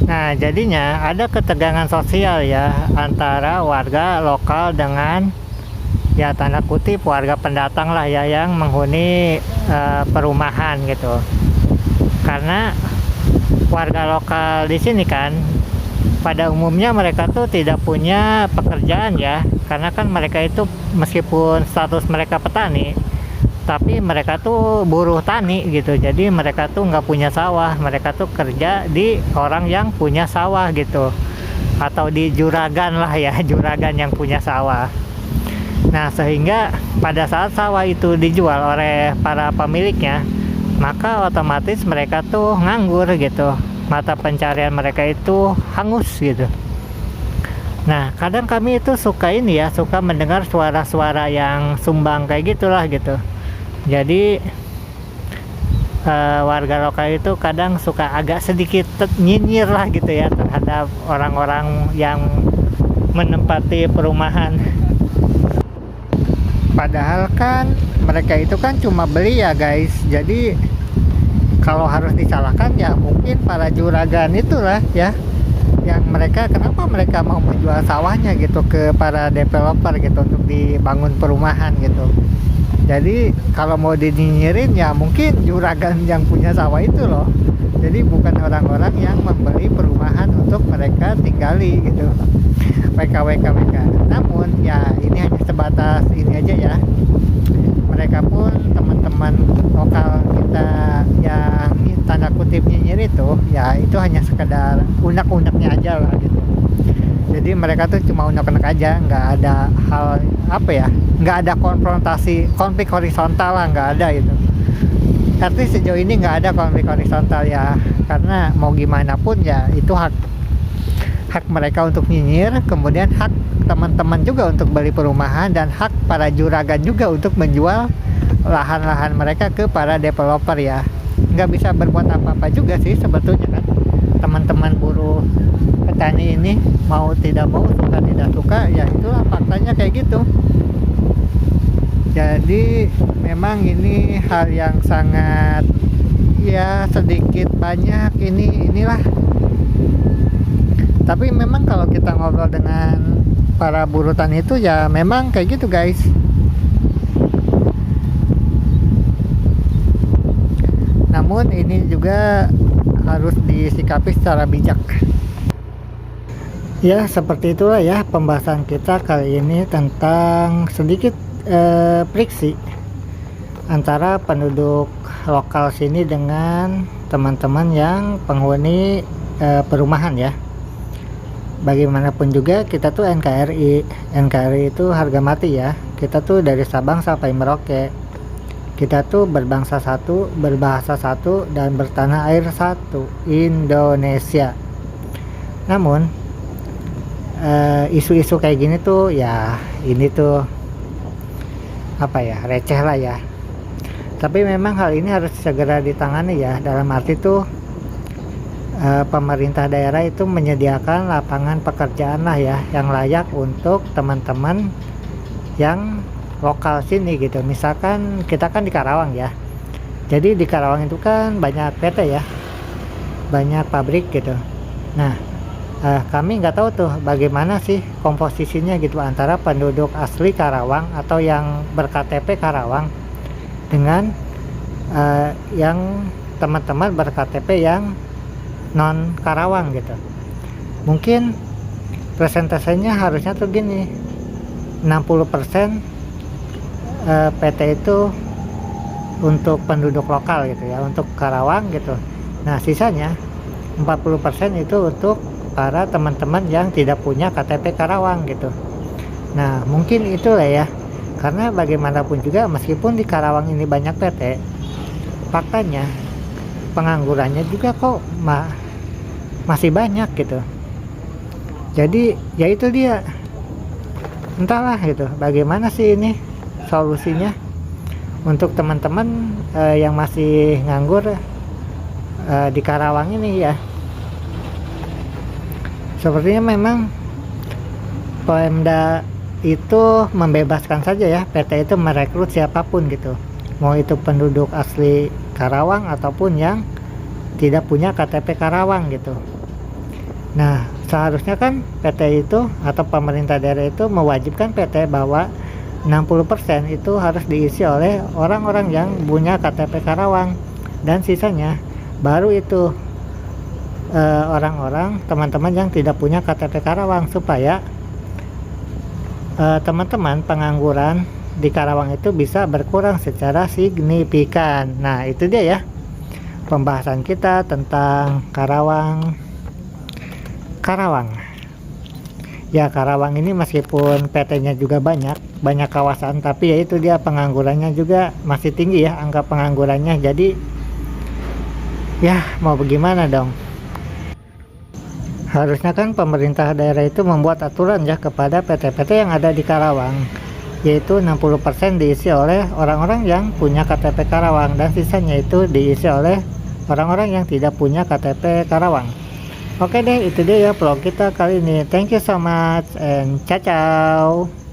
Nah, jadinya ada ketegangan sosial ya antara warga lokal dengan ya tanda kutip warga pendatang lah ya yang menghuni perumahan gitu. Karena warga lokal di sini kan pada umumnya mereka tuh tidak punya pekerjaan ya, karena kan mereka itu meskipun status mereka petani, tapi mereka tuh buruh tani gitu. Jadi mereka tuh nggak punya sawah, mereka tuh kerja di orang yang punya sawah gitu, atau di juragan lah ya, juragan yang punya sawah. Nah, sehingga pada saat sawah itu dijual oleh para pemiliknya, maka otomatis mereka tuh nganggur gitu, mata pencarian mereka itu hangus gitu. Nah, kadang kami itu suka ini ya, suka mendengar suara-suara yang sumbang kayak gitulah gitu. Jadi warga lokal itu kadang suka agak sedikit nyinyir lah gitu ya terhadap orang-orang yang menempati perumahan. Padahal kan mereka itu kan cuma beli ya guys. Jadi kalau harus disalahkan ya mungkin para juragan itulah ya, yang kenapa mereka mau menjual sawahnya gitu ke para developer gitu untuk dibangun perumahan gitu. Jadi kalau mau dinyinyirin ya mungkin juragan yang punya sawah itu loh. Jadi bukan orang-orang yang membeli perumahan untuk mereka tinggali gitu. WKWK. Namun ya ini hanya sebatas ini aja ya. Mereka pun teman-teman lokal kita yang tanda kutip nyinyir itu ya itu hanya sekedar unek-uneknya aja lah gitu. Jadi mereka tuh cuma unek-unek aja, nggak ada hal apa ya, nggak ada konflik horizontal lah, nggak ada gitu. Tapi sejauh ini nggak ada konflik horizontal ya, karena mau gimana pun ya itu hak mereka untuk nyinyir, kemudian hak teman-teman juga untuk beli perumahan, dan hak para juragan juga untuk menjual lahan-lahan mereka ke para developer ya. Nggak bisa berbuat apa-apa juga sih sebetulnya kan teman-teman buruh petani ini, mau tidak mau, suka tidak suka ya itulah faktanya kayak gitu. Jadi memang ini hal yang sangat ya sedikit banyak inilah. Tapi memang kalau kita ngobrol dengan para buruh tani itu ya memang kayak gitu guys. Namun ini juga harus disikapi secara bijak. Ya seperti itulah ya pembahasan kita kali ini tentang sedikit friksi antara penduduk lokal sini dengan teman-teman yang penghuni perumahan ya. Bagaimanapun juga kita tuh NKRI itu harga mati ya. Kita tuh dari Sabang sampai Merauke, kita tuh berbangsa satu, berbahasa satu, dan bertanah air satu, Indonesia. Namun isu-isu kayak gini tuh ya ini tuh apa ya, receh lah ya. Tapi memang hal ini harus segera ditangani ya, dalam arti tuh pemerintah daerah itu menyediakan lapangan pekerjaan lah ya yang layak untuk teman-teman yang lokal sini gitu. Misalkan kita kan di Karawang ya, jadi di Karawang itu kan banyak PT ya, banyak pabrik gitu. Nah kami nggak tahu tuh bagaimana sih komposisinya gitu antara penduduk asli Karawang atau yang ber-KTP Karawang dengan yang teman-teman ber-KTP yang non Karawang gitu. Mungkin presentasenya harusnya tuh gini, 60% PT itu untuk penduduk lokal gitu ya, untuk Karawang gitu. Nah sisanya 40% itu untuk para teman-teman yang tidak punya KTP Karawang gitu. Nah mungkin itulah ya, karena bagaimanapun juga meskipun di Karawang ini banyak PT, faktanya penganggurannya juga kok masih banyak gitu. Jadi ya itu dia, entahlah gitu bagaimana sih ini solusinya untuk teman-teman yang masih nganggur di Karawang ini ya. Sepertinya memang Pemda itu membebaskan saja ya PT itu merekrut siapapun gitu. mau itu penduduk asli Karawang ataupun yang tidak punya KTP Karawang gitu. Nah, seharusnya kan PT itu atau pemerintah daerah itu mewajibkan PT bahwa 60% itu harus diisi oleh orang-orang yang punya KTP Karawang, dan sisanya baru itu orang-orang teman-teman yang tidak punya KTP Karawang, supaya teman-teman pengangguran di Karawang itu bisa berkurang secara signifikan. Nah, itu dia ya pembahasan kita tentang Karawang. Ya, Karawang ini meskipun PT-nya juga banyak kawasan, tapi ya itu dia penganggurannya juga masih tinggi ya, angka penganggurannya. Jadi ya mau bagaimana dong, harusnya kan pemerintah daerah itu membuat aturan ya kepada PT-PT yang ada di Karawang, yaitu 60% diisi oleh orang-orang yang punya KTP Karawang, dan sisanya itu diisi oleh orang-orang yang tidak punya KTP Karawang. Oke deh, itu dia ya vlog kita kali ini. Thank you so much and ciao ciao.